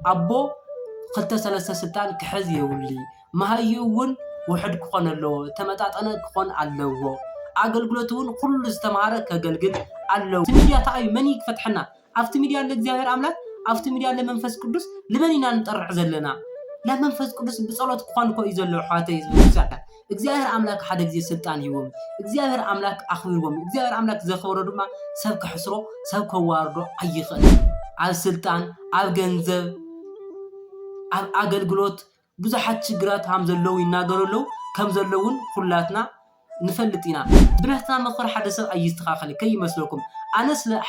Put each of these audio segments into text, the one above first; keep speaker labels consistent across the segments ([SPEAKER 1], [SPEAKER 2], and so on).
[SPEAKER 1] أبو خلت سلسة سلطان كحز يولي ما هيون وحد كون له تمتعت أنا كون علوه أقلقلتون كل استمارة كقلقل علوه تميديا تاعي مني فتحنا عفت ميديا اللي زاهر عملت عفت ميديا اللي منفس قدس لمنينا نطرح زلنا لا منفس قدس بصلاه كون كو يزلو حاتي يزبط እግዚአብሔር አምላክ ሓደ ግዜ ስልጣን ይዎም እግዚአብሔር አምላክ አኽብርዎም እግዚአብሔር አምላክ ዘኽብሮ ድማ ሰብ ከሕስሮ ሰብ ከዋርዶ አይኽእል ኣብ ስልጣን ኣብ ገንዘብ ኣብ ኣገልግሎት ብዙሓት ችግራት ሃም ዘለው ይናገረለው ከም ዘለውን ሁላትና ንፈልጥ ኢና ብነትና መኽር ሓደ ሰብ ኣይስተኻኸል ከይመስለኩም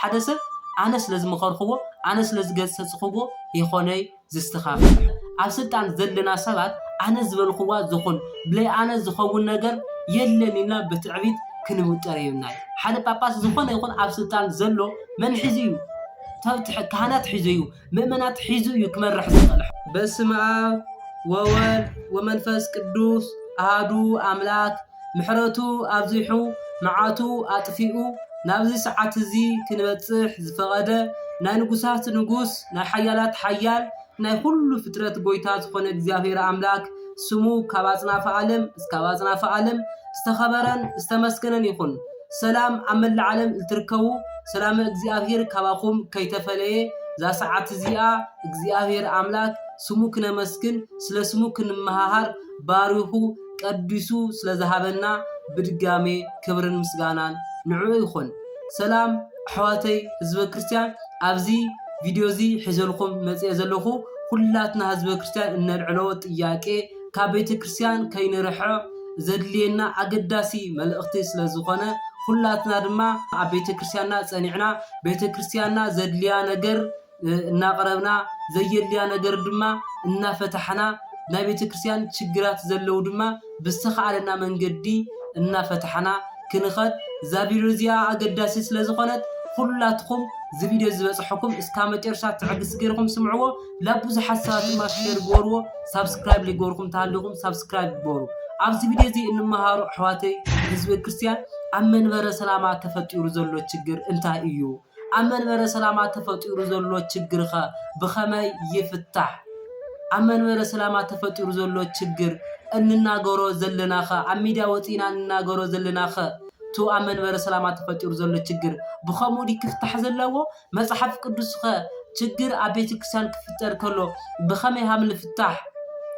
[SPEAKER 1] ሓደ ሰብ ኣነ ስለዝመኽርኽዎ ኣነ ስለዝገሰጽኽዎ ይኾነይ ዝስተኻኸል ኣብ ስልጣን ዘለና ሰባት أنا زبل خوات زخون بلي أنا زخون نجر يلنينا بتعبيد كنموتر يمناي حدا باباس زخون يكون عب سلطان زلو من حزيو كهنات حزيو مؤمنات حزيو كمان رح زقلح بس مع وول ومنفس قدوس أهادو أملاك محرتو أبزيحو معاتو أطفيئو نابزي ساعات زي كنبتصح زفقده نا نقوسات نقوس نا حيالات حيال ናይ ሁሉ ፍጥረት ጎይታ ዝኾነ እግዚአብሔር አምላክ ስሙ ካባጽናፈ ዓለም እስከ ባጽናፈ ዓለም ዝተኸበረን ዝተመስገነን ይኹን ሰላም አመል ዓለም እትርከቡ ሰላም እግዚአብሔር ካባኹም ከይተፈለየ ዛ ሰዓት እዚኣ እግዚአብሔር አምላክ ስሙ ክነመስግን ስለ ስሙ ክንመሃሃር ባሪኹ ቀድሱ ስለ ዝሃበና ብድጋሜ ክብርን ምስጋናን ንዑ ይኹን ሰላም ኣሕዋተይ ህዝበ ክርስቲያን ኣብዚ ቪዲዮ ዚ ሕዘልኩም መጽእ ዘለኹ ሁላትና ህዝበ ክርስቲያን እንልዕሎ ጥያቄ ካብ ቤተ ክርስቲያን ከይንርሕ ዘድልየና አገዳሲ መልእኽቲ ስለ ዝኾነ ሁላትና ድማ ኣብ ቤተ ክርስቲያንና ጸኒዕና ቤተ ክርስቲያንና ዘድልያ ነገር እናቀረብና ዘየድልያ ነገር ድማ እናፈታሕና ናይ ቤተ ክርስቲያን ችግራት ዘለው ድማ ብዝተኻለና መንገዲ እናፈታሕና ክንኸድ ዛቢሎዚያ አገዳሲ ስለ ዝኾነት ሁላትኩም ዝቪዲዮ ዝበጽሕኩም እስካ መጨረሻ ትዕግስ ገይርኩም ስምዕዎ ለብዙሕ ሓሳባት ድማ ሼር ጎርዎ ሰብስክራይብ ሊጎርኩም ታልኩም ሰብስክራይብ ጎሩ ኣብዚ ቪዲዮ እዚ እንመሃሩ ኣሕዋተይ ህዝበ ክርስቲያን ኣብ መንበረ ሰላማ ተፈጢሩ ዘሎ ችግር እንታይ እዩ ኣብ መንበረ ሰላማ ተፈጢሩ ዘሎ ችግር ብኸመይ ይፍታሕ ኣብ መንበረ ሰላማ ተፈጢሩ ዘሎ ችግር እንናገሮ ዘለና ኣብ ሚድያ ወፂና እንናገሮ ዘለና تو أمن ورا سلامات فتير زل الشجر بخامودي كفتح زلوا مصحف قدس شجر أبيت كسان كفتر كله بخامي هامل فتح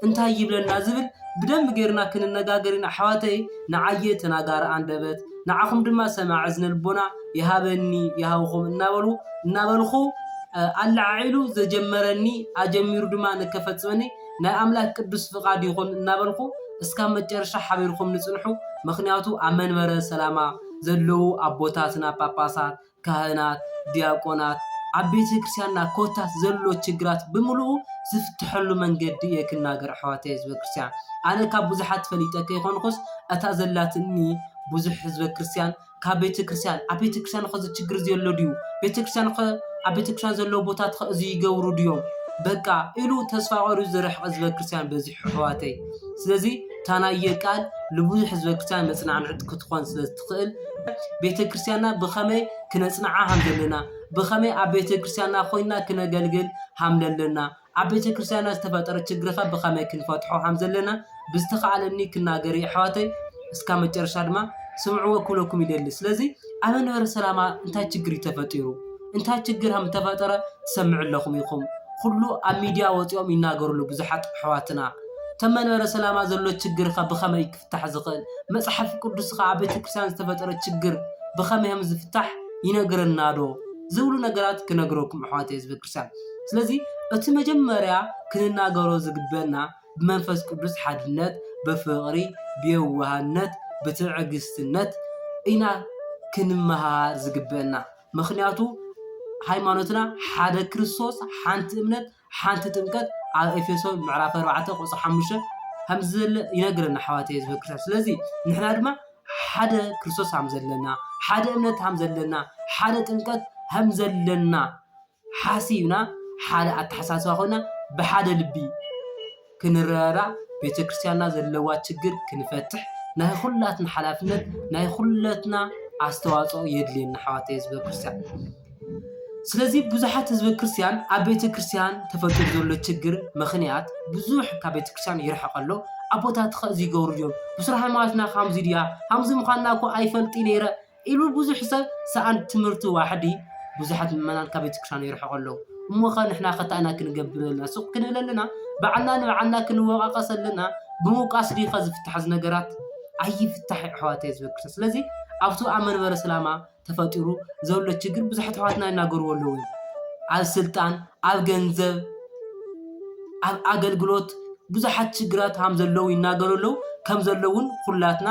[SPEAKER 1] انتهى يبلنا زبل بدم غيرنا كن نجاجرين حواتي نعيت نجار عند بيت نعخم دما سمع عزن البنا يهابني يهاوخم نابلخو العيلو زجمرني أجمير دما نكفتسوني نا أملاك قدس فقاد يخون نابلخو እስካም መጨረሻ ሓቢርኩም ንጽንሑ ምክንያቱ አመን መረ ሰላማ ዘለው አቦታትና ጳጳሳት ካህናት ዲያቆናት አቤተ ክርስቲያንና ኮታት ዘሎ ችግራት በሙሉ ዝፍትሐሉ መንገዲ የክናገር ኣሕዋተ ህዝበ ክርስቲያን አነ ካብ ብዙሓት ፈሊጠ ከይኾንኩስ እታ ዘላትኒ ብዙሕ ህዝበ ክርስቲያን ካብ ቤተ ክርስቲያን አቤተ ክርስቲያን ኸ ችግር ዘሎ ድዩ ቤተ ክርስቲያን ኸ አቤተ ክርስቲያን ዘሎ ቦታት ኸ እዚ ይገብሩ ድዮም በቃ ኢሉ ተስፋ ቆሩ ዝረሕ ህዝበ ክርስቲያን በዚህ ኣሕዋተይ ስለዚህ ታናየ ቃል ለብዙሕ ህዝበ ክርስቲያን መጽናዕነት ክትኾን ስለትኽእል ቤተ ክርስቲያንና ብኸመይ ክነጽናዓ ሃምዘለና ብኸመይ ኣብ ቤተ ክርስቲያንና ኮይና ክነገልግል ሃምለለና ኣብ ቤተ ክርስቲያንና ዝተፈጠረ ችግርኻ ብኸመይ ክንፈትሖ ሃምዘለና ብዝተኻለኒ ክናገር ኣሕዋተይ እስካ መጨረሻ ድማ ስምዕዎ ኩለኩም ይደሊ ስለዚህ ኣብ መንበረ ሰላማ እንታይ ችግር ተፈጢሩ እንታይ ችግር ሃም ተፈጠረ ትሰምዑለኩም ኢኹም ኩሉ ኣብ ሚድያ ወጥኦም ይናገሩሉ ብዙሓት ኣሕዋትና ተመንበረ ሰላማ ዘሎ ችግር ብኸመይ ክፍታሕ ዝኽእል መጽሐፍ ቅዱስኻ ኣብ ቤተ ክርስቲያን ዝተፈጠረ ችግር ብኸመይ ሃም ዝፍታሕ ይነግረና ዶ ዝብሉ ነገራት ክነግረኩም ኣሕዋተይ ህዝበ ክርስቲያን ስለዚህ እቲ መጀመርያ ክንናገሮ ዝግበአና ብመንፈስ ቅዱስ ሓድነት በፍቕሪ ብየዋህነት በትዕግስትነት ኢና ክንመሃር ዝግበአና ምክንያቱ ሃይማኖትና ሓደ ክርስቶስ ሓንቲ እምነት ሓንቲ ጥምቀት على إفسون معرفة 4 قصة 5 همزل ينقرنا حواتي هزب كريستوس ስለዚህ نحن ድማ ሓደ ክርስቶስ همزلنا ሓደ እምነት همزلنا ሓደ ጥምቀት همزلنا ሓሲብና ሓደ ኣተሓሳስባ ኮይና ብሓደ ልቢ ክንረዳ ቤተ ክርስቲያንና ዘለዋ ችግር ክንፈትሕ ናይ ሁላትና ሓላፍነት ናይ ሁላትና ኣስተዋጽኦ የድልየና حواتي هزب كريستوس ስለዚህ ብዙሓት ህዝቢ ክርስቲያን ኣብ ቤተ ክርስቲያን ተፈጥሮ ዘሎ ችግር ምኽንያት ብዙሕ ካብ ቤተ ክርስቲያን ይርሕቕ ኣሎ ኣቦታት ከ እዚ ይገብሩ እዮም ብስራ ሃይማኖትና ከምዚ ድያ ከምዚ ምዃንና እኮ ኣይፈልጢ ነይረ ኢሉ ብዙሕ ሰብ ሰኣን ትምህርቲ ዋሕዲ ብዙሓት ምእመናን ካብ ቤተ ክርስቲያን ይርሕቕ ኣለዉ እሞ ኸ ንሕና ከታእና ክንገብር ኣለና ሱቕ ክንብል ኣለና ባዕልና ንባዕልና ክንወቃቀስ ኣለና ብምውቃስ ዲኸ ዝፍታሕ ነገራት ኣይፍታሕ ኣሕዋተይ ህዝቢ ክርስቲያን ስለዚ ኣብቱ ኣብ መንበረ ሰላማ ተፈጢሩ ዘሎ ችግር ብዙሓት ኣሕዋትና ይናገርዎ ኣለዉ ኣብ ስልጣን ኣብ ገንዘብ ኣብ ኣገልግሎት ብዙሓት ችግራት ከም ዘለዉ ይናገሩ ኣለዉ ከም ዘለውን ኩላትና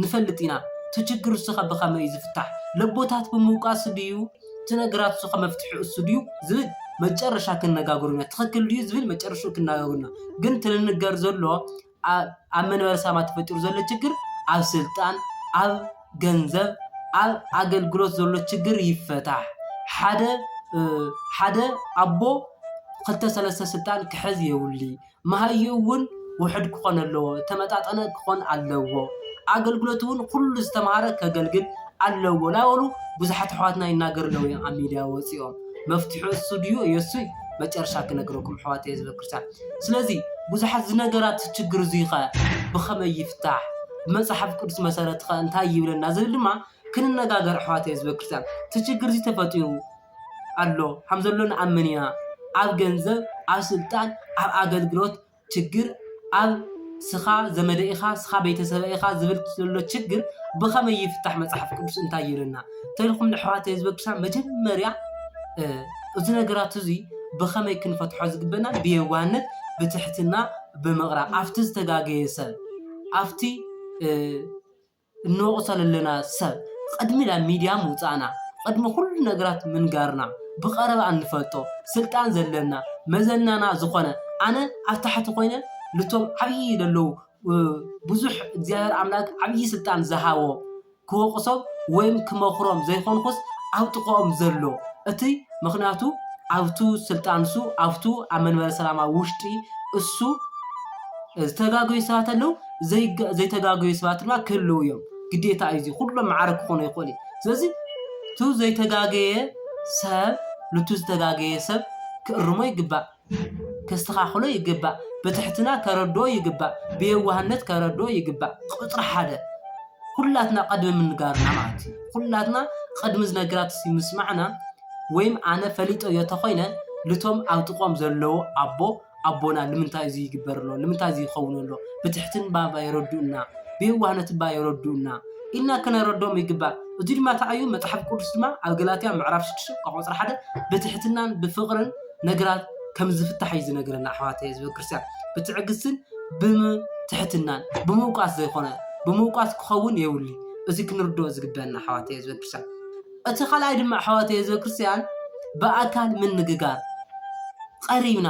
[SPEAKER 1] ንፈልጥ ኢና እቲ ችግር እሱ ኸ ብኸመይ እዩ ዝፍታሕ ለቦታት ብምውቃስ ድዩ እቲ ነገራት እሱ ኸ መፍትሒ እሱ ድዩ ዝብል መጨረሻ ክንነጋገሩና ትኽክል ድዩ ዝብል መጨረሻ ክንነጋገሩና ግን ትንንገር ዘሎ ኣብ መንበረ ሰላማ ተፈጢሩ ዘሎ ችግር ኣብ ስልጣን ኣብ ገንዘብ ኣብ ኣገልግሎት ዘሎ ችግር ይፈታሕ ሓደ ኣቦ ክልተ ሰለስተ ስልጣን ክሕዝ የብሊ መሃዩ እውን ውሕድ ክኾን ኣለዎ ተመጣጠነ ክኾን ኣለዎ ኣገልግሎት እውን ኩሉ ዝተምሃረ ከገልግል ኣለዎ ላበሉ ብዙሓት ኣሕዋትና ይናገሩ ኣለዉ ኣብ ሚድያ ወፂኦም መፍትሑ እሱ ድዩ እየሱ መጨረሻ ክነግረኩም ኣሕዋተይ ህዝቢ ክርስቲያን ስለዚ ብዙሓት ዝነገራት ችግር እዙይ ኸ ብኸመይ ይፍታሕ መጽሓፍ ቅዱስ መሰረት ኸ እንታይ ይብለና ዝብል ድማ ክንነጋገር ኣሕዋተይ ህዝቢ ክርስቲያን እቲ ችግር እዚ ተፈጢሩ ኣሎ ከም ዘሎ ንኣምን ኢና ኣብ ገንዘብ ኣብ ስልጣን ኣብ ኣገልግሎት ችግር ኣብ ስኻ ዘመደኢኻ ስኻ ቤተሰብ ኢኻ ዝብል ዘሎ ችግር ብኸመይ ይፍታሕ መጽሓፍ ቅዱስ እንታይ ይብለና ተልኩም ኣሕዋተይ ህዝቢ ክርስቲያን መጀመርያ እዚ ነገራት እዚ ብኸመይ ክንፈትሖ ዝግበና ብየዋህነት ብትሕትና ብምቕራብ ኣብቲ ዝተጋገየ ሰብ ኣብቲ እንወቕሶ ዘለና ሰብ ቅድሚ ናብ ሚድያ ምውፃእና ቅድሚ ኩሉ ነገራት ምንጋርና ብቐረባ እንፈልጦ ስልጣን ዘለና መዘናና ዝኾነ ኣነ ኣብ ታሕቲ ኮይነ ልቶም ዓብዪ ዘለዉ ብዙሕ እግዚኣብሔር ኣምላክ ዓብዪ ስልጣን ዝሃቦ ክወቕሶም ወይም ክመኽሮም ዘይኮንኩስ ኣብ ጥቕኦም ዘሎ እቲ ምክንያቱ ኣብቱ ስልጣንሱ ኣብቱ ኣብ መንበረ ሰላማ ውሽጢ እሱ ዝተጋገዩ ሰባት ኣለዉ ዘይተጋገዩ ሰባት ድማ ክህልው እዮም ግዴታ እዩ ኩሎም ማዕረ ክኾኑ ይኽእል እዩ ስለዚ እቲ ዘይተጋገየ ሰብ ልቱ ዝተጋገየ ሰብ ክእርሞ ይግባእ ከስተኻኽሎ ይግባእ ብትሕትና ከረድኦ ይግባእ ብየዋህነት ከረድኦ ይግባእ ቁፅሪ ሓደ ኩላትና ቀድሚ ምንጋርና ማለት እዩ ኩላትና ቀድሚ ዝነገራት ምስማዕና ወይም ኣነ ፈሊጦ እዮ ተኾይነ ልቶም ኣብ ጥቖም ዘለዉ ኣቦና ንምንታይ እዚ ይግበር ኣሎ ንምንታይ እዚ ይኸውን ኣሎ ብትሕትን ባባ ይረድኡና ብየዋህነት ባ ይረድኡና ኢልና ክነረድኦም ይግባእ እዚ ድማ እንታይ እዩ መጽሓፍ ቅዱስ ድማ ኣብ ገላትያ ምዕራፍ 6 ካብ ቁፅሪ 1 ብትሕትናን ብፍቕርን ነገራት ከም ዝፍታሕ እዩ ዝነግረና ኣሕዋተይ ህዝቢ ክርስቲያን ብትዕግስትን ብትሕትናን ብምውቃስ ዘይኮነ ብምውቃስ ክኸውን የብሉ እዚ ክንርድኦ ዝግበአና ኣሕዋተይ ህዝቢ ክርስቲያን እቲ ካልኣይ ድማ ኣሕዋተይ ህዝቢ ክርስቲያን ብኣካል ምንግጋር ቀሪብና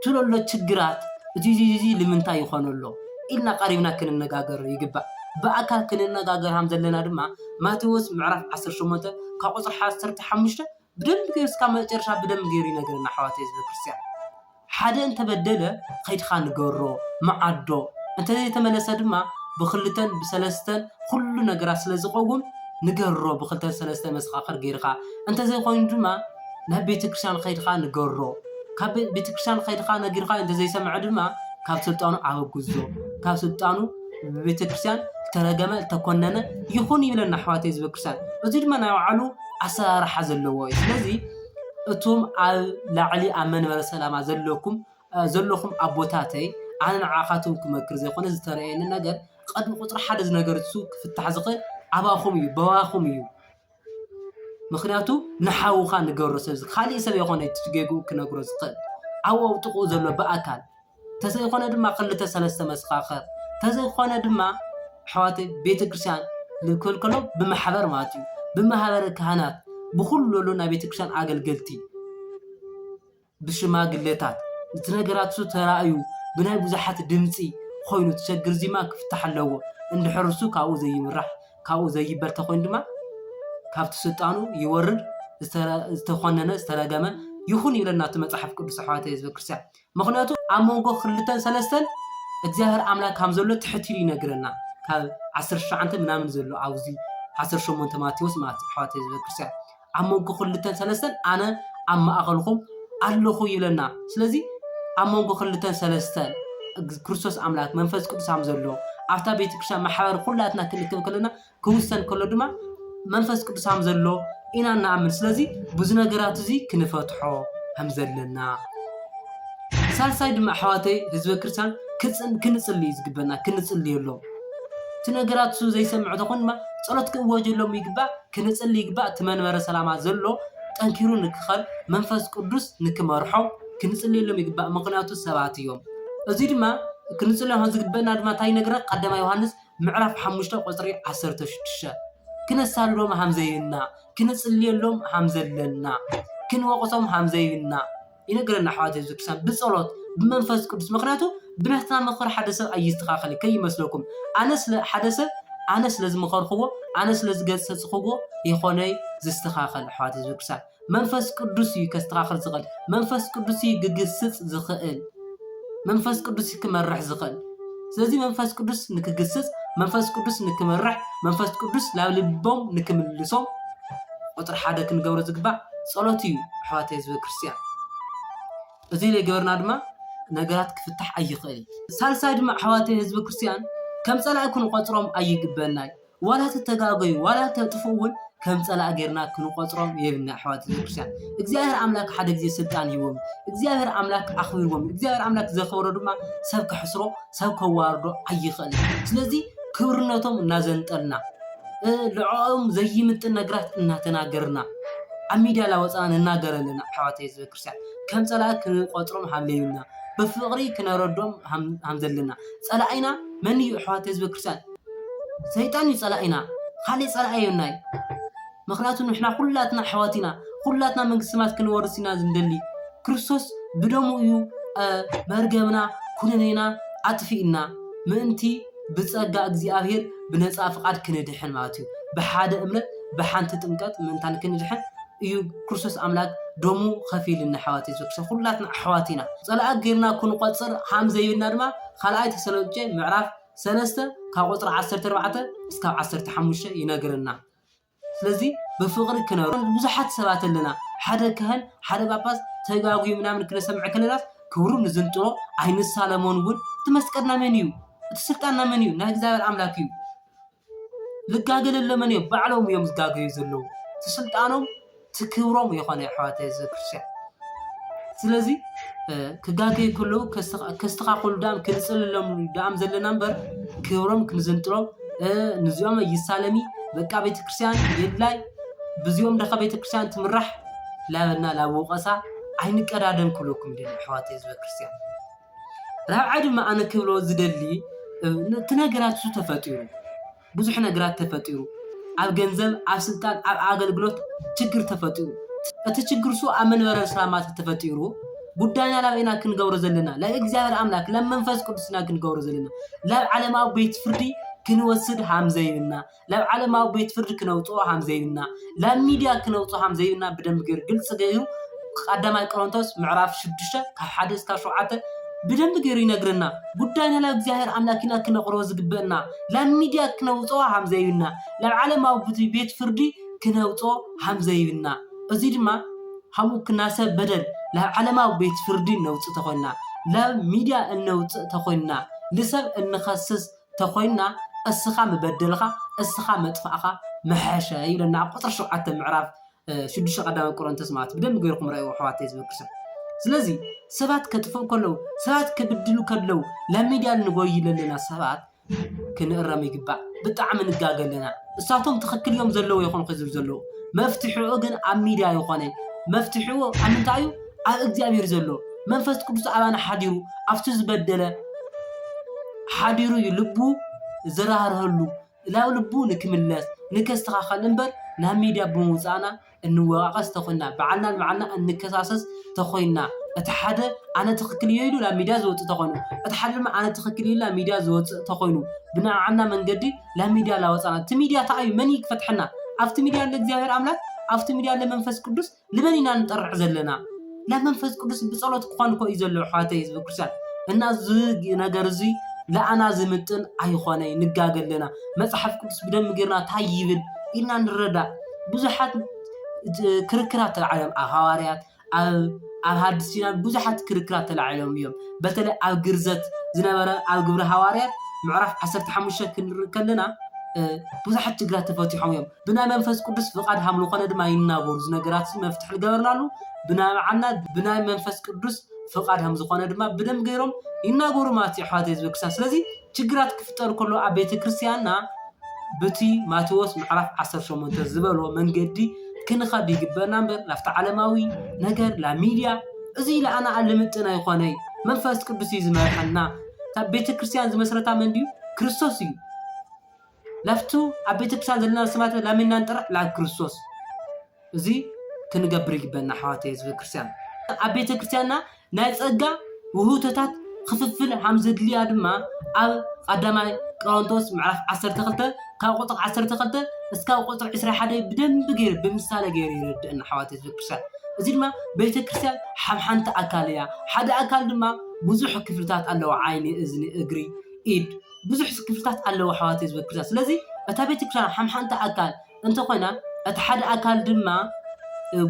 [SPEAKER 1] ትለሎ ችግራት እዚ ንምንታይ ይኾን ኣሎ ኢልና ቀሪብና ክንነጋገር ይግባእ ብኣካል ክንነጋገር ከም ዘለና ድማ ማቴዎስ ምዕራፍ 18 ካብ ቁፅሪ 15 ብደንብ ገይሩ እስካብ መጨረሻ ብደንብ ገይሩ ይነግረና ኣሕዋተይ ህዝቢ ክርስቲያን ሓደ እንተበደለ ከይድኻ ንገሮ መዓዶ እንተዘይተመለሰ ድማ ብክልተን ብሰለስተን ኩሉ ነገራት ስለ ዝኸውን ንገሮ ብክልተን ሰለስተ መስኻኽር ገይርኻ እንተዘይኮይኑ ድማ ናብ ቤተክርስትያን ከይድኻ ንገሮ ካብ ቤተክርስትያን ከይድኻ ነጊርኻ እንተዘይሰምዐ ድማ ካብ ስልጣኑ ኣበግዞ ካብ ስልጣኑ ብቤተክርስትያን ተረገመ ተኮነነ ይኹን ይብለና ኣሕዋተይ ህዝቢ ክርስቲያን እዚ ድማ ናይ ባዕሉ ኣሰራርሓ ዘለዎ እዩ ስለዚ እቶም ኣብ ላዕሊ ኣብ መንበረ ሰላማ ዘለኹም ኣቦታተይ ኣነ ንዓኻትኩም ክመክር ዘይኮነ ዝተረኣየኒ ነገር ቀድሚ ቁፅሪ ሓደ ዝነገር እሱ ክፍታሕ ዝኽእል ኣባኹም እዩ በዋኹም እዩ ምክንያቱ ንሓውኻ ንገብሮ ሰብ ካሊእ ሰብ የኾነ ትገጉ ክነግሮ ዝኽእል ኣብኡ ጥቑ ዘሎ ብኣካል ተዘይኮነ ድማ ክልተ ሰለስተ መስኻኽር ተዘይኮነ ድማ ኣሕዋተይ ቤተክርስትያን ዝከልከሎ ብማሕበር ማለት እዩ ብማሕበረ ካህናት ብኩሉ ናይ ቤተክርስትያን ኣገልገልቲ ብሽማግሌታት እቲ ነገራት ተራእዩ ብናይ ብዙሓት ድምፂ ኮይኑ ትሸግር ዚማ ክፍታሕ ኣለዎ እንድሕርሱ ካብኡ ዘይምራሕ ካብኡ ዘይበር ተኮይኑ ድማ ካብቲ ስልጣኑ ይወርድ ዝተኾነነ ዝተረገመ ይኹን ይብለና እቲ መጽሓፍ ቅዱስ ኣሕዋተይ ህዝቢ ክርስቲያን ምክንያቱ ኣብ መንጎ ክልተን ሰለስተን እግዚኣብሔር ኣምላክ ከም ዘሎ ትሕት ኢሉ ይነግረና ካብ 19 ምናምን ዘሎ ኣብዚ 18 ማቴዎስ ማለት ኣሕዋተይ ህዝቢ ክርስቲያን عمونكو خلتن سلستن أنا أما أخلكم ألخو يلنا سلزي عمونكو خلتن سلستن كريستوس أملاك منفس قدس عمزلو أفتا بيت كريستيان محاور كلاتنا كلنا كوسن كل دما منفس قدس عمزلو إنا نعمل سلزي بزنا جراتزي كنفتحو همزلنا سالساي دما حواتي حزب كريستيان كنصلي زغبنا كنصلي له تنغرات سو زي سمعو تكون ما صلوت كوجلهم يغبا كنصلي يغبا تمنبر سلاما زلو ጠንኪሩ ንክኸል መንፈስ ቅዱስ ንክመርሖ ክንጽልይ ሎም ይግባእ ምክንያቱ ሰባት እዮም እዚ ድማ ክንጽልይ ዝግበአና ድማ ታይ ነገረ ቀዳማ ዮሐንስ ምዕራፍ 5 ቁጥሪ 16 ክነሳልሎም ሃምዘይና ክንጽልየሎም ሃምዘለና ክንወቅሶም ሃምዘይና ይነግረና ሓዋት ዝክሳን ብጸሎት ብመንፈስ ቅዱስ ምክንያቱ ብናትና ምኽር ሓደ ሰብ ኣይስተኻኸል ከይመስለኩም ኣነ ስለ ዝምኸርኽዎ ኣነ ስለ ዝገሰጽኽዎ ይኾነይ ዝስተኻኸል ሓዋት ዝክሳን መንፈስ ቅዱስ ይከስተኻኸል ዝኽእል መንፈስ ቅዱስ ይግግስጽ ዝኽእል መንፈስ ቅዱስ ክመርሕ ዝኽእል ስለዚህ መንፈስ ቅዱስ ንክግስጽ መንፈስ ቅዱስ ንክመርሕ መንፈስ ቅዱስ ላብ ልቦም ንክምልሶም ቁጥር ሓደ ክንገብሮ ዝግባእ ጸሎት እዩ ሓዋት ህዝቢ ክርስቲያን እዚ ለገበርና ድማ ነገራት ክፍታሕ ኣይኽእል ሳልሳይ ድማ ሓዋት ህዝቢ ክርስቲያን ከም ጸላእ ክንቆጽሮም ኣይግበናይ ዋላ ተተጋገዩ ዋላ ተጥፉውን ከም ጸላእ ጌርና ክንቆጽሮም የብና ሓዋት ክርስቲያን እግዚአብሔር አምላክ ሓደ ጊዜ ስልጣን ይዎም እግዚአብሔር አምላክ አኽብርዎም እግዚአብሔር አምላክ ዘኽብሮ ድማ ሰብ ክሕስሮ ሰብ ከዋርዶ ኣይኽእል ስለዚህ ክብርነቶም እናዘንጠልና ልዑም ዘይምጥን ነገራት እናተናገርና አሚዲያ ላወፃና እናገረልና ሓዋት ህዝቢ ክርስቲያን ከም ጸላእ ክንቆጽሮም ሃምለዩና بفقري كنا ردهم هم زلنا صلاينا من يحوات حزب كريستيان شيطان يصلاينا خالي صلايناي مخناتو نحنا كلاتنا حواتنا كلاتنا من قسمات كنورسينا زندلي كريستوس بدمو يو مرغمنا كونينا اطفينا منتي بصقا እግዚአብሔር بنصا فقاد كندحن ماتيو بحاده امنت بحانت ጥምቀት منتان كندحن እዩ ክርስቶስ አምላክ ደሙ خفيلنا حواتي زكس كلاتنا حواتينا صلاة غيرنا كون قصر حمزينا دما خلأي تسلوجه معرف سلسته كقطر 14 እስከ 15 ይነግርና ስለዚህ በፍቅር ከነሩ ብዙሓት ሰባት ለና ሓደ ከህን ሓደ ጳጳስ ተጋጉይ ምናምን ክነሰምዕ ከለናስ ክብሩ ንዝንጥሮ አይነ ሳለሞን ግን ተመስቀድና መን እዩ ተስልጣና መን እዩ ናይ እግዚአብሔር አምላክ እዩ ልጋገለ ለመን እዩ ባዕሎም እዮም ዝጋገዩ ዘለው ተስልጣኖም تكبرهم يخوني حواتي زكريا سلازي كغاغي كله كستقاقل دام كنصللهم دام زلنا نمبر كبرهم كنزنطرهم نزيوم يسالمي بقى بيت كريستيان يلاي بزيوم دخ بيت كريستيان تمرح لا وقسا عين قدادن كلكم دي حواتي زكريا رابعه ما انا كبرو زدلي تنغرات تفطيرو بزح نغرات تفطيرو ኣብ ገንዘብ ኣብ ስልጣን ኣብ አገልግሎት ችግር ተፈጥሩ እቲ ችግር ሱ አመንበረ ሰላማት ተፈጥሩ ጉዳይና ላይና ክንገብሮ ዘለና ለእግዚአብሔር አምላክ ለመንፈስ ቅዱስና ክንገብሮ ዘለና ለዓለማው ቤት ፍርዲ ክንወስድ ሃምዘይና ለዓለማው ቤት ፍርዲ ክንውጦ ሃምዘይና ለሚዲያ ክንውጦ ሃምዘይና በደንብ ግልጽ ገይሩ ቀዳማይ ቆሮንቶስ ምዕራፍ 6 ካብ 1 እስከ 7 بدم بغيري نغرنا ጉዳይና ለእግዚአብሔር አምላክና ክነቅርቦ ዝግበአና ለሚዲያ ክነውጦ ሃምዘይና ለዓለማው ቤት ፍርዲ ክነውጦ ሃምዘይና እዚ ድማ ሃሙ ክናሰብ በደል ለዓለማው ቤት ፍርዲ ነውጽ ተኾና ለሚዲያ እንውጽ ተኾና ለሰብ እንخصص ተኾና እስኻ መበደልኻ እስኻ መጥፋእኻ መሐሸ ይለና ቁጥር 7 ምዕራፍ 6 ቀዳማይ ቆሮንቶስ ማለት بدم ገይርኩም ራእዩ ሓዋት ዝብክሰ ስለዚህ ሰባት ከጥፈው ከለው ሰባት ከብድሉ ከለው ለሚዲያ ንጎይ ለለና ሰባት ክንረም ይግባ በጣም እንጋገለና እሳቶም ተኸክልዮም ዘለው ይኾን ከዝብ ዘለው መፍትሒኡ ግን ኣብ ሚዲያ ይኾነ መፍትሒኡ አንታዩ ኣብ እግዚአብሔር ዘለው መንፈስ ቅዱስ አባና ሓዲሩ ኣብቱ ዝበደለ ሓዲሩ ይልቡ ዘራርህሉ ላው ልቡ ንክምለስ ንከስተኻኸል እንበር ናብ ሚዲያ ብምውፃና እንወቃቀስ ተኾና በዓልና እንከሳሰስ ተኾይና እተሓደ ኣነ ተኽክል ይሉ ላ ሚዲያ ዝወጽ ተኾኑ እተሓደ ድማ ኣነ ተኽክል ይሉ ላ ሚዲያ ዝወጽ ተኾይኑ ብናዓና መንገዲ ላ ሚዲያ ላወጻና እቲ ሚዲያ ታዩ መን ይክፈትሐና ኣብቲ ሚዲያ ለእግዚአብሔር አምላክ ኣብቲ ሚዲያ ለመንፈስ ቅዱስ ለመኒና ንጠርዕ ዘለና ለመንፈስ ቅዱስ ብጸሎት ክኾን ኮ ይዘለው ሓዋተይ ህዝቢ ክርስቲያን እና ነገር እዚ ለአና ዝምጥን ኣይኾነይ ንጋገለና መጽሐፍ ቅዱስ ብደም ገርና ታይ ይብል ኢና ንረዳ ብዙሓት ክርክራት ተላዓሎም ኣብ ሃዋርያት ኣብ ሓድስ ኪዳን ብዙሓት ክርክራት ተላዓሎም እዮም በተለይ ኣብ ግርዘት ዝነበረ ኣብ ግብረ ሃዋርያት ምዕራፍ 15 ክንርኢ ከለና ብዙሓት ችግራት ተፈቲሖም እዮም ብናይ መንፈስ ቅዱስ ፍቃድ ሃምሉ ኮነ ድማ ይናገሩ ዝነገራት መፍትሕ ዝገበርናሉ ብናይ መንፈስ ቅዱስ ፍቃድ ሃም ዝኾነ ድማ ብደንብ ገይሮም ይናገሩ ማለት እዩ ኣሕዋተይ ህዝቢ ክርስቲያን ስለዚ ችግራት ክፍጠር ከሎ ኣብ ቤተ ክርስቲያንና በቲ ማቴዎስ ምዕራፍ 18 ዝበልዎ መንገዲ ክንኸድ ይግበአና እምበር ላፍቲ ዓለማዊ ነገር ላ ሚድያ እዚ ለኣና ኣልምጥና ይኮነ መንፈስ ቅዱስ እዩ ዝመርሐና ካብ ቤተ ክርስቲያን ዝመስረታ መን ድዩ ክርስቶስ እዩ ላፍቱ ኣብ ቤተ ክርስቲያን ዘለና ሰባት ላሚና ንጥራሕ ላ ክርስቶስ እዚ ክንገብር ይግበአና ኣሕዋተይ ህዝቢ ክርስቲያን ኣብ ቤተ ክርስቲያንና ናይ ጸጋ ውህቶታት ክፍፍል ሃም ዘድልያ ድማ ኣብ ቀዳማይ ቆሮንቶስ ምዕራፍ 12 ካብ ቁጥር 12 እስካብ ቁጥር 21 ብደንብ ገይሩ ብምሳሌ ገይሩ ይረድእና ኣሕዋተይ ህዝቢ ክርስቲያን እዚ ድማ ቤተ ክርስቲያን ሓንቲ ኣካል እያ ሓደ ኣካል ድማ ብዙሕ ክፍልታት ኣለዎ ዓይኒ እዝኒ እግሪ ኢድ ብዙሕ ክፍልታት ኣለዎ ኣሕዋተይ ህዝቢ ክርስቲያን ስለዚ እታ ቤተ ክርስቲያን ሓንቲ ኣካል እንተኮይና እቲ ሓደ ኣካል ድማ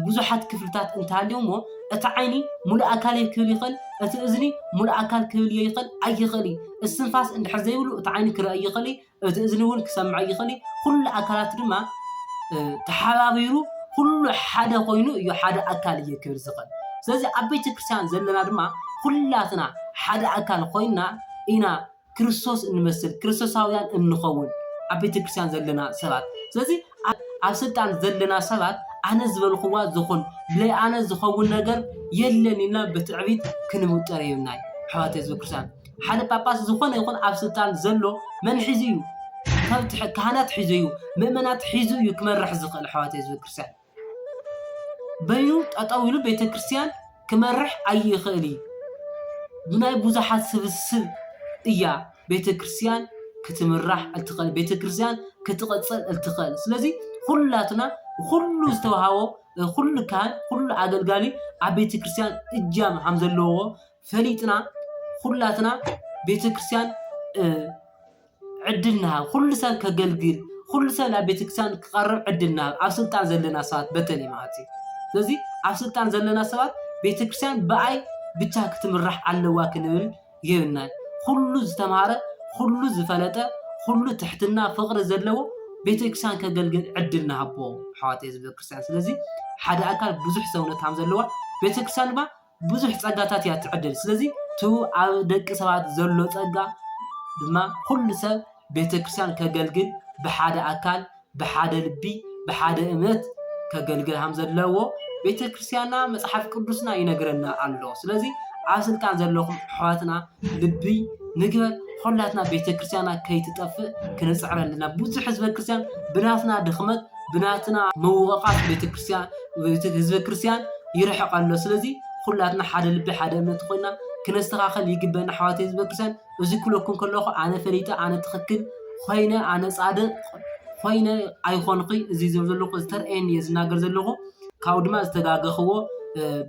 [SPEAKER 1] ብዙሓት ክፍልታት እንተሃልዩሞ እቲ ዓይኒ ሙሉእ ኣካል ክብል ይኽእል እቲ እዝኒ ሙሉእ ኣካል ክብል ይኽእል ኣይኽእል እስትንፋስ እንድሕር ዘይብሉ እቲ ዓይኒ ክረአ ይኽእል እቲ እዝኒ እውን ክሰምዕ ይኽእል ኩሉ ኣካላት ድማ ተሓባቢሩ ኩሉ ሓደ ኮይኑ እዩ ሓደ ኣካል እዩ ክብል ዝኽእል ስለዚ ኣብ ቤተ ክርስቲያን ዘለና ድማ ኩላትና ሓደ ኣካል ኮይና ኢና ክርስቶስ እንመስል ክርስቶሳውያን እንኸውን ኣብ ቤተ ክርስቲያን ዘለና ሰባት ስለዚ ኣብ ስልጣን ዘለና ሰባት ኣነ ዝበልኽዋ ዝኾን ብለይ ኣነ ዝኸውን ነገር የለን ኢልና ብትዕቢት ክንምውጠር የብልናይ ኣሕዋተይ ህዝቢ ክርስቲያን ሓደ ጳጳስ ዝኾነ ይኹን ኣብ ስልጣን ዘሎ መን ሒዙ እዩ ካህናት ሒዙ እዩ ምእመናት ሒዙ እዩ ክመርሕ ዝኽእል ኣሕዋተይ ህዝቢ ክርስቲያን በይኑ ጠጠው ኢሉ ቤተ ክርስቲያን ክመርሕ ኣይኽእል እዩ ብናይ ብዙሓት ስብስብ እያ ቤተ ክርስቲያን ክትምራሕ እትኽእል ቤተ ክርስቲያን ክትቐፅል እትኽእል ስለዚ ኩላትና ኩሉ ዝተዋሃቦ ኩሉ ካህን ኩሉ ኣገልጋሊ ኣብ ቤተ ክርስቲያን እጃም ሃም ዘለዎ ፈሊጥና ኩላትና ቤተ ክርስቲያን ዕድል ንሃብ ኩሉ ሰብ ከገልግል ኩሉ ሰብ ናብ ቤተ ክርስቲያን ክቐርብ ዕድል ንሃብ ኣብ ስልጣን ዘለና ሰባት በተለይ ማለት እዩ ስለዚ ኣብ ስልጣን ዘለና ሰባት ቤተ ክርስቲያን ብኣይ ብቻ ክትምራሕ ኣለዋ ክንብል የብልናን ኩሉ ዝተምሃረ ኩሉ ዝፈለጠ ኩሉ ትሕትና ፍቕሪ ዘለዎ ቤተ ክርስቲያን ከገልግል ዕድል ንሃቦ ኣሕዋተይ ህዝቢ ክርስቲያን ስለዚ ሓደ ኣካል ብዙሕ ሰውነት ሃም ዘለዋ ቤተ ክርስቲያን ድማ ብዙሕ ጸጋታት እያ ትዕድል ስለዚ ቱ ኣብ ደቂ ሰባት ዘሎ ጸጋ ድማ ኩሉ ሰብ ቤተ ክርስቲያን ከገልግል ብሓደ ኣካል ብሓደ ልቢ ብሓደ እምነት ከገልግል ሃም ዘለዎ ቤተ ክርስቲያንና መጽሓፍ ቅዱስና ይነግረና ኣሎ ስለዚ ኣብ ስልጣን ዘለኹም ኣሕዋትና ልቢ ንግበር ኩላትና ቤተ ክርስቲያንና ከይትጠፍእ ክንፅዕር ኣለና ብዙሕ ህዝበ ክርስቲያን ብናትና ድኽመት ብናትና መውቐቓት ቤተ ክርስቲያን ህዝበ ክርስቲያን ይርሕቕ ኣሎ ስለዚ ኩላትና ሓደ ልቢ ሓደ እምነት ኮይና ክነስተኻኸል ይግበአና ኣሕዋተይ ህዝበ ክርስቲያን እዚ ክብለኩም ከለኹ ኣነ ፈሊጠ ኣነ ትኽክል ኮይነ ኣነ ጻድቕ ኮይነ ኣይኮንኺ እዚ ዝብል ዘለኹ ዝተርአየኒ እየ ዝናገር ዘለኹ ካብኡ ድማ ዝተጋገኽዎ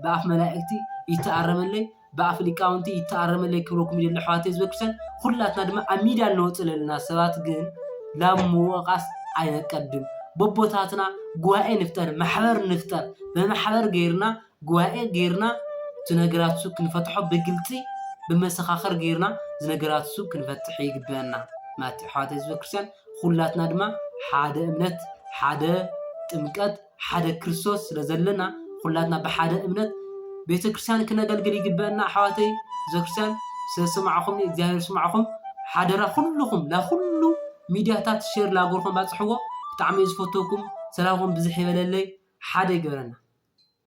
[SPEAKER 1] ብኣፍ መላእክቲ ይተኣረመለይ ብኣፍ ሊቃውንቲ ይተኣረመለይ ክብለኩም ይደሊ ኣሕዋተይ ህዝበ ክርስቲያን ኩላትና ድማ ኣብ ሚድያ እንወፅእ ዘለና ሰባት ግን ላብ ምውቓስ ኣይነቀድም በቦታትና ጉባኤ ንፍጠር ማሕበር ንፍጠር ብማሕበር ገይርና ጉባኤ ገይርና ዝነገራቱ ክንፈትሖ ብግልፂ ብመሰኻኸር ገይርና ዝነገራቱ ክንፈትሕ ይግበአና ማለት ኣሕዋተይ ህዝበ ክርስቲያን ኩላትና ድማ ሓደ እምነት ሓደ ጥምቀት ሓደ ክርስቶስ ስለ ዘለና ኩላትና ብሓደ እምነት ቤተ ክርስቲያን ክነገልግል ይግበአና ኣሕዋተይ ህዝበ ክርስቲያን ስለሰማዕኹም እግዚኣብሔር ስማዕኹም ሓደራ ኩልኹም ላኩሉ ሚድያታት ሼር ላጎርኩም ባፅሕዎ ብጣዕሚ ዝፈተውኩም ሰላምኩም ብዙሕ ይበለለይ ሓደ ይገበረና